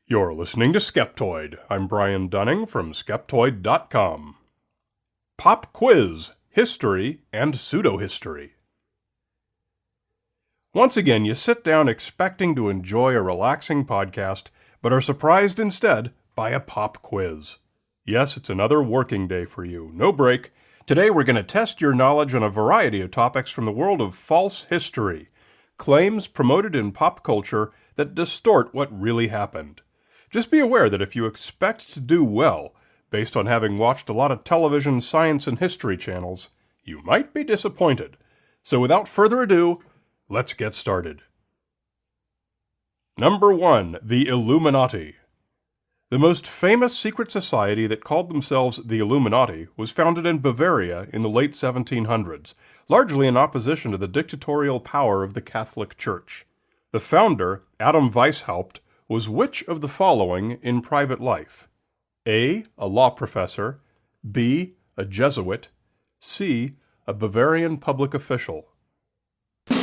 You're listening to Skeptoid. I'm Brian Dunning from Skeptoid.com. Pop Quiz, History and Pseudohistory. Once again, you sit down expecting to enjoy a relaxing podcast, but are surprised instead by a pop quiz. Yes, it's another working day for you. No break. Today we're going to test your knowledge on a variety of topics from the world of false history, claims promoted in pop culture that distort what really happened. Just be aware that if you expect to do well, based on having watched a lot of television science and history channels, you might be disappointed. So without further ado, let's get started. Number 1. The Illuminati. The most famous secret society that called themselves the Illuminati was founded in Bavaria in the late 1700s, largely in opposition to the dictatorial power of the Catholic Church. The founder, Adam Weishaupt, was which of the following in private life? A law professor, B, a Jesuit, C, a Bavarian public official. The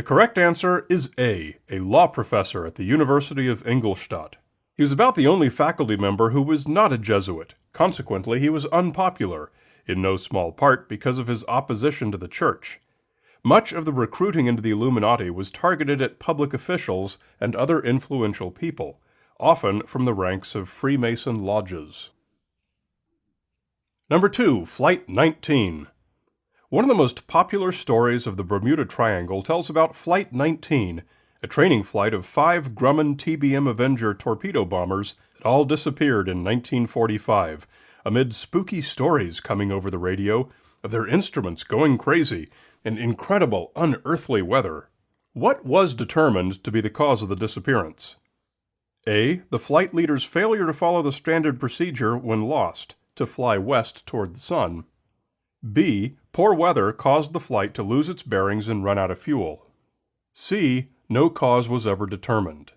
correct answer is A law professor at the University of Ingolstadt. He was about the only faculty member who was not a Jesuit. Consequently, he was unpopular, in no small part because of his opposition to the Church. Much of the recruiting into the Illuminati was targeted at public officials and other influential people, often from the ranks of Freemason lodges. Number 2. Flight 19. One of the most popular stories of the Bermuda Triangle tells about Flight 19, a training flight of 5 Grumman TBM Avenger torpedo bombers that all disappeared in 1945, amid spooky stories coming over the radio of their instruments going crazy and incredible unearthly weather. What was determined to be the cause of the disappearance? A. The flight leader's failure to follow the standard procedure when lost, to fly west toward the sun. B. Poor weather caused the flight to lose its bearings and run out of fuel. C. No cause was ever determined.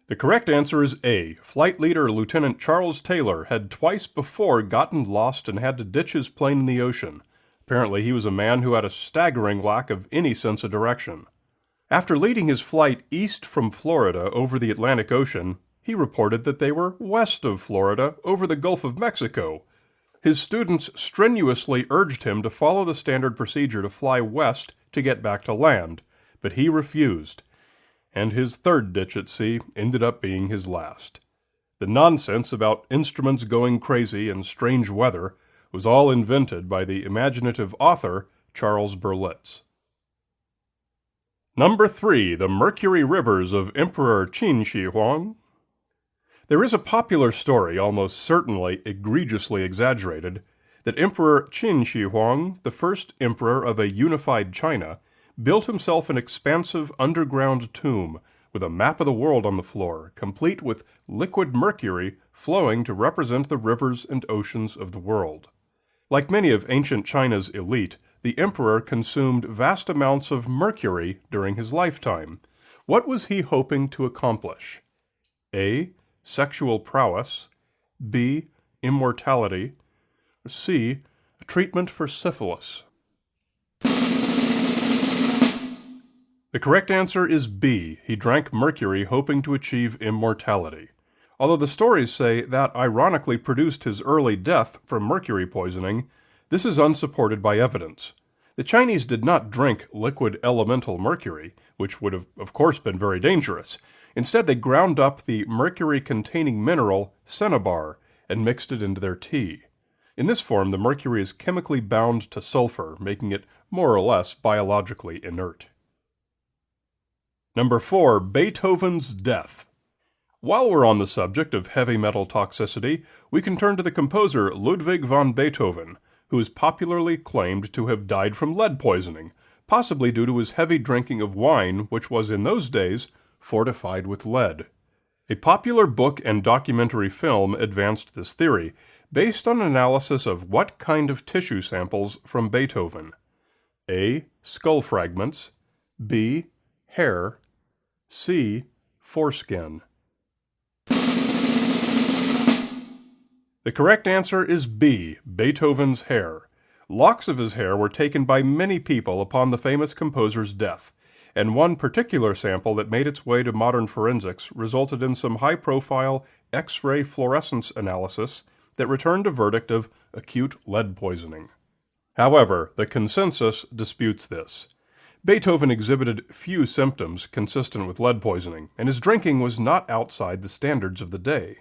The correct answer is A. Flight leader Lieutenant Charles Taylor had twice before gotten lost and had to ditch his plane in the ocean. Apparently he was a man who had a staggering lack of any sense of direction. After leading his flight east from Florida over the Atlantic Ocean, he reported that they were west of Florida over the Gulf of Mexico. His students strenuously urged him to follow the standard procedure to fly west to get back to land, but he refused. And his third ditch at sea ended up being his last. The nonsense about instruments going crazy and strange weather was all invented by the imaginative author Charles Berlitz. Number 3. The Mercury Rivers of Emperor Qin Shi Huang. There is a popular story, almost certainly egregiously exaggerated, that Emperor Qin Shi Huang, the first emperor of a unified China, built himself an expansive underground tomb with a map of the world on the floor, complete with liquid mercury flowing to represent the rivers and oceans of the world. Like many of ancient China's elite, the emperor consumed vast amounts of mercury during his lifetime. What was he hoping to accomplish? A. Sexual prowess. B. Immortality. C. A treatment for syphilis. The correct answer is B. He drank mercury hoping to achieve immortality. Although the stories say that ironically produced his early death from mercury poisoning, this is unsupported by evidence. The Chinese did not drink liquid elemental mercury, which would have, of course, been very dangerous. Instead, they ground up the mercury-containing mineral cinnabar and mixed it into their tea. In this form, the mercury is chemically bound to sulfur, making it more or less biologically inert. Number 4. Beethovens Death. While we're on the subject of heavy metal toxicity, we can turn to the composer Ludwig van Beethoven, who is popularly claimed to have died from lead poisoning, possibly due to his heavy drinking of wine, which was in those days fortified with lead. A popular book and documentary film advanced this theory, based on analysis of what kind of tissue samples from Beethoven. A. Skull fragments. B. Hair. C. Foreskin. The correct answer is B. Beethoven's hair. Locks of his hair were taken by many people upon the famous composer's death, and one particular sample that made its way to modern forensics resulted in some high-profile X-ray fluorescence analysis that returned a verdict of acute lead poisoning. However, the consensus disputes this. Beethoven exhibited few symptoms consistent with lead poisoning, and his drinking was not outside the standards of the day.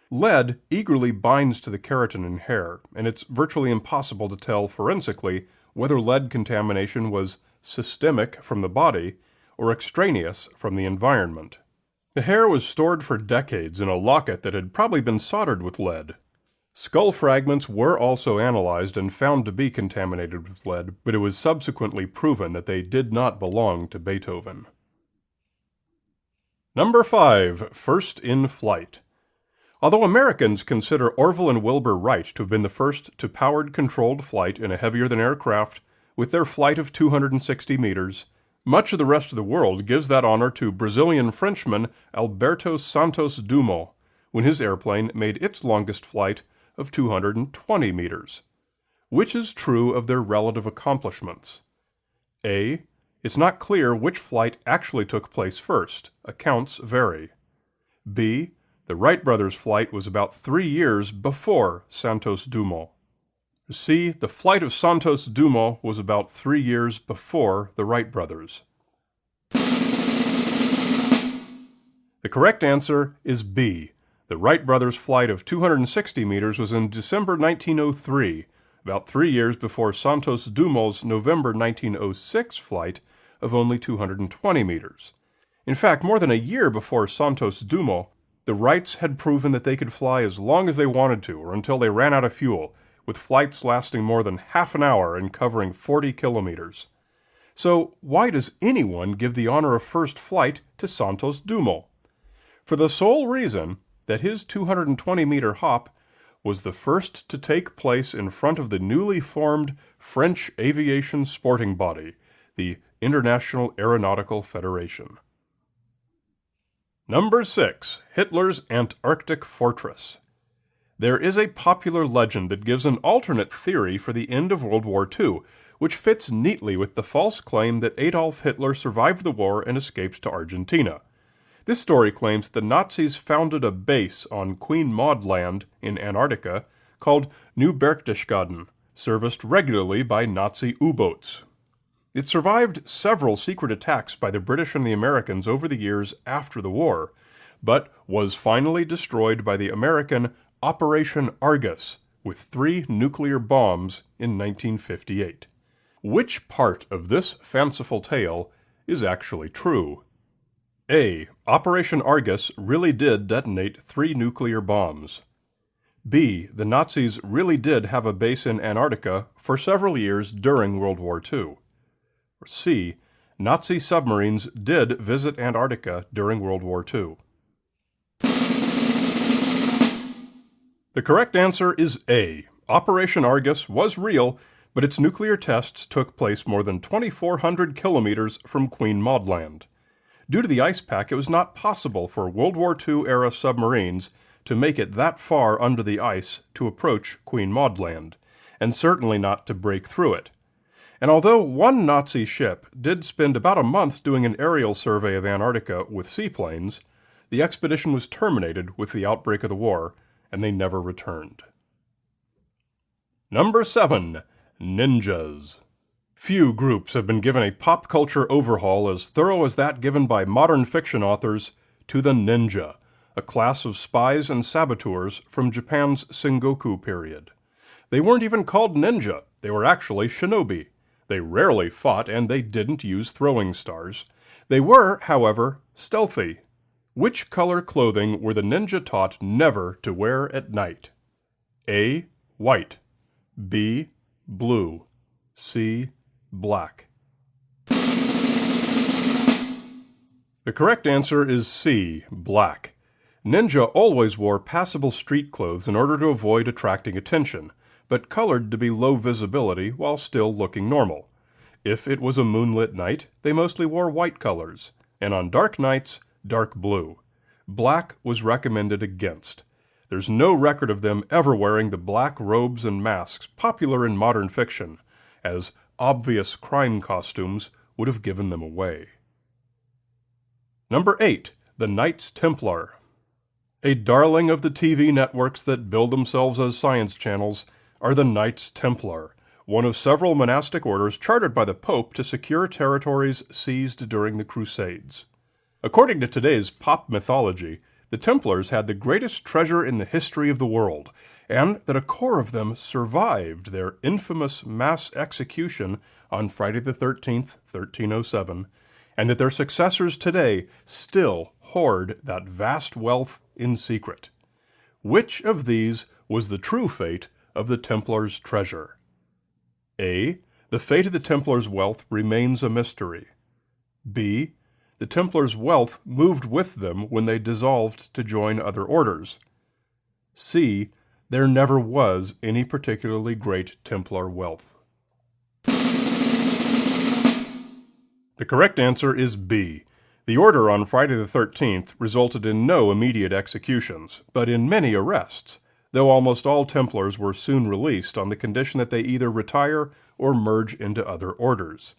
Lead eagerly binds to the keratin in hair, and it's virtually impossible to tell forensically whether lead contamination was systemic from the body or extraneous from the environment. The hair was stored for decades in a locket that had probably been soldered with lead. Skull fragments were also analyzed and found to be contaminated with lead, but it was subsequently proven that they did not belong to Beethoven. Number 5. First in flight. Although Americans consider Orville and Wilbur Wright to have been the first to powered controlled flight in a heavier-than-air craft with their flight of 260 meters, much of the rest of the world gives that honor to Brazilian Frenchman Alberto Santos Dumont when his airplane made its longest flight of 220 meters. Which is true of their relative accomplishments? A. It's not clear which flight actually took place first. Accounts vary. B. The Wright brothers' flight was about 3 years before Santos Dumont. C. The flight of Santos Dumont was about 3 years before the Wright brothers. The correct answer is B. The Wright brothers' flight of 260 meters was in December 1903, about 3 years before Santos Dumont's November 1906 flight of only 220 meters. In fact, more than a year before Santos Dumont, the Wrights had proven that they could fly as long as they wanted to or until they ran out of fuel, with flights lasting more than half an hour and covering 40 kilometers. So why does anyone give the honor of first flight to Santos Dumont? For the sole reason that his 220-meter hop was the first to take place in front of the newly formed French aviation sporting body, the International Aeronautical Federation. Number 6. Hitler's Antarctic Fortress. There is a popular legend that gives an alternate theory for the end of World War II, which fits neatly with the false claim that Adolf Hitler survived the war and escaped to Argentina. This story claims that the Nazis founded a base on Queen Maud Land in Antarctica called New Berchtesgaden, serviced regularly by Nazi U-boats. It survived several secret attacks by the British and the Americans over the years after the war, but was finally destroyed by the American Operation Argus with 3 nuclear bombs in 1958. Which part of this fanciful tale is actually true? A. Operation Argus really did detonate 3 nuclear bombs. B. The Nazis really did have a base in Antarctica for several years during World War II. Or C. Nazi submarines did visit Antarctica during World War II. The correct answer is A. Operation Argus was real, but its nuclear tests took place more than 2,400 kilometers from Queen Maud Land. Due to the ice pack, it was not possible for World War II-era submarines to make it that far under the ice to approach Queen Maud Land, and certainly not to break through it. And although one Nazi ship did spend about a month doing an aerial survey of Antarctica with seaplanes, the expedition was terminated with the outbreak of the war, and they never returned. Number 7. Ninjas. Few groups have been given a pop culture overhaul as thorough as that given by modern fiction authors to the ninja, a class of spies and saboteurs from Japan's Sengoku period. They weren't even called ninja, they were actually shinobi. They rarely fought and they didn't use throwing stars. They were, however, stealthy. Which color clothing were the ninja taught never to wear at night? A. White. B. Blue. C. Black. The correct answer is C. Black. Ninja always wore passable street clothes in order to avoid attracting attention, but colored to be low visibility while still looking normal. If it was a moonlit night, they mostly wore white colors, and on dark nights, dark blue. Black was recommended against. There's no record of them ever wearing the black robes and masks popular in modern fiction, as obvious crime costumes would have given them away. Number 8. The Knights Templar. A darling of the TV networks that bill themselves as science channels are the Knights Templar, one of several monastic orders chartered by the Pope to secure territories seized during the Crusades. According to today's pop mythology, the Templars had the greatest treasure in the history of the world, and that a core of them survived their infamous mass execution on Friday the 13th, 1307, and that their successors today still hoard that vast wealth in secret. Which of these was the true fate of the Templars' treasure? A. The fate of the Templars' wealth remains a mystery. B. The Templars' wealth moved with them when they dissolved to join other orders. C. There never was any particularly great Templar wealth. The correct answer is B. The order on Friday the 13th resulted in no immediate executions, but in many arrests, though almost all Templars were soon released on the condition that they either retire or merge into other orders.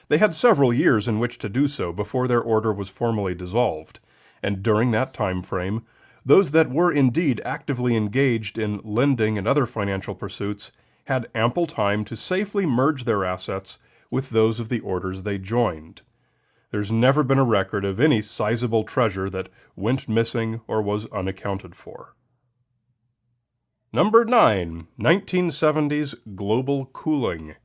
They had several years in which to do so before their order was formally dissolved, and during that time frame, those that were indeed actively engaged in lending and other financial pursuits had ample time to safely merge their assets with those of the orders they joined. There's never been a record of any sizable treasure that went missing or was unaccounted for. Number 9. 1970s global cooling.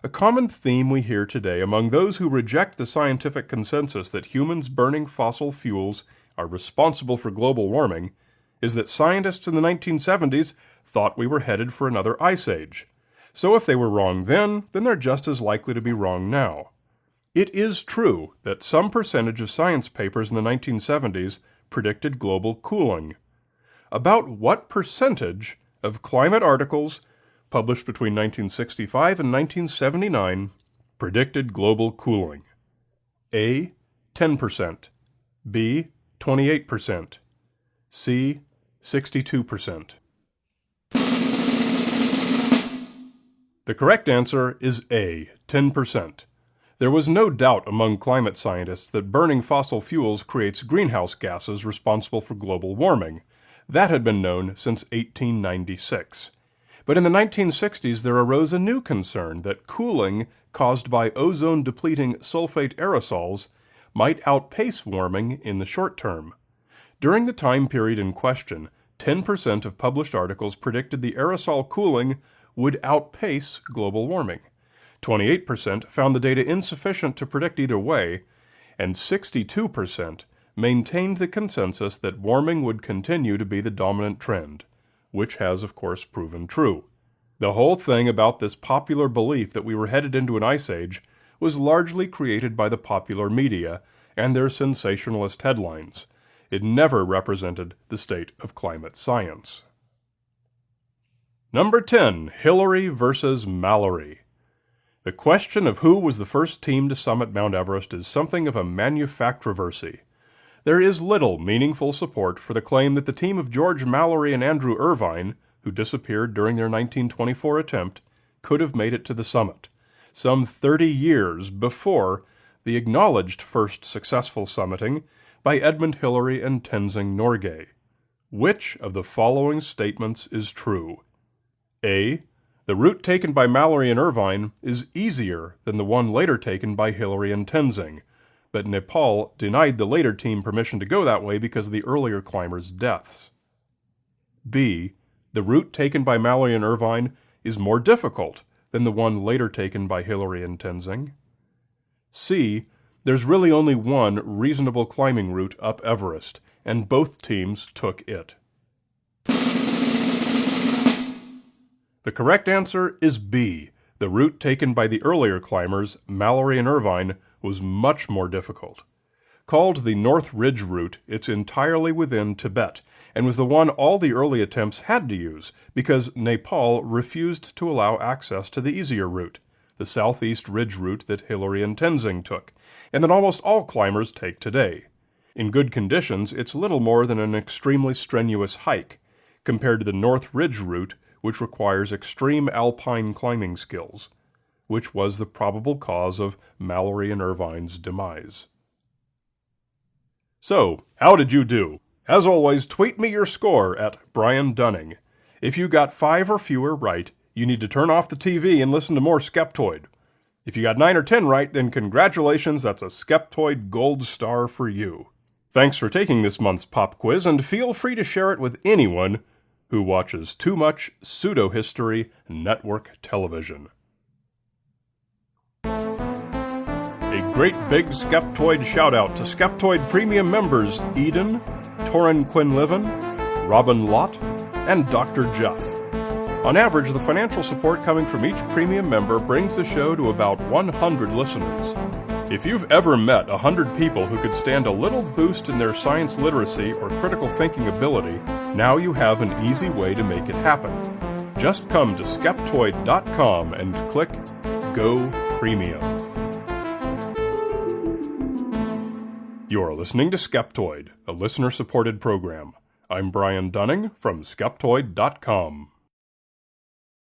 A common theme we hear today among those who reject the scientific consensus that humans burning fossil fuels are responsible for global warming is that scientists in the 1970s thought we were headed for another ice age. So if they were wrong then they're just as likely to be wrong now. It is true that some percentage of science papers in the 1970s predicted global cooling. About what percentage of climate articles published between 1965 and 1979 predicted global cooling? A. 10%. B. 28%. C. 62%. The correct answer is A. 10%. There was no doubt among climate scientists that burning fossil fuels creates greenhouse gases responsible for global warming. That had been known since 1896. But in the 1960s there arose a new concern that cooling caused by ozone-depleting sulfate aerosols might outpace warming in the short term. During the time period in question, 10% of published articles predicted the aerosol cooling would outpace global warming. 28% found the data insufficient to predict either way, and 62% maintained the consensus that warming would continue to be the dominant trend, which has, of course, proven true. The whole thing about this popular belief that we were headed into an ice age was largely created by the popular media and their sensationalist headlines. It never represented the state of climate science. Number 10. Hillary versus Mallory. The question of who was the first team to summit Mount Everest is something of a manufactroversy. There is little meaningful support for the claim that the team of George Mallory and Andrew Irvine, who disappeared during their 1924 attempt, could have made it to the summit, some 30 years before the acknowledged first successful summiting by Edmund Hillary and Tenzing Norgay. Which of the following statements is true? A. The route taken by Mallory and Irvine is easier than the one later taken by Hillary and Tenzing, but Nepal denied the later team permission to go that way because of the earlier climbers' deaths. B. The route taken by Mallory and Irvine is more difficult than the one later taken by Hillary and Tenzing. C. There's really only one reasonable climbing route up Everest, and both teams took it. The correct answer is B. The route taken by the earlier climbers, Mallory and Irvine, was much more difficult. Called the North Ridge route, it's entirely within Tibet, and was the one all the early attempts had to use because Nepal refused to allow access to the easier route, the Southeast Ridge route that Hillary and Tenzing took, and that almost all climbers take today. In good conditions, it's little more than an extremely strenuous hike, compared to the North Ridge route, which requires extreme alpine climbing skills, which was the probable cause of Mallory and Irvine's demise. So, how did you do? As always, tweet me your score at Brian Dunning. If you got 5 or fewer right, you need to turn off the TV and listen to more Skeptoid. If you got 9 or 10 right, then congratulations, that's a Skeptoid Gold Star for you. Thanks for taking this month's pop quiz, and feel free to share it with anyone who watches too much pseudo-history network television. A great big Skeptoid shout-out to Skeptoid Premium members Eden, Torrin Quinlivan, Robin Lott, and Dr. Jeff. On average, the financial support coming from each premium member brings the show to about 100 listeners. If you've ever met 100 people who could stand a little boost in their science literacy or critical thinking ability, now you have an easy way to make it happen. Just come to Skeptoid.com and click Go Premium. You're listening to Skeptoid, a listener-supported program. I'm Brian Dunning from Skeptoid.com.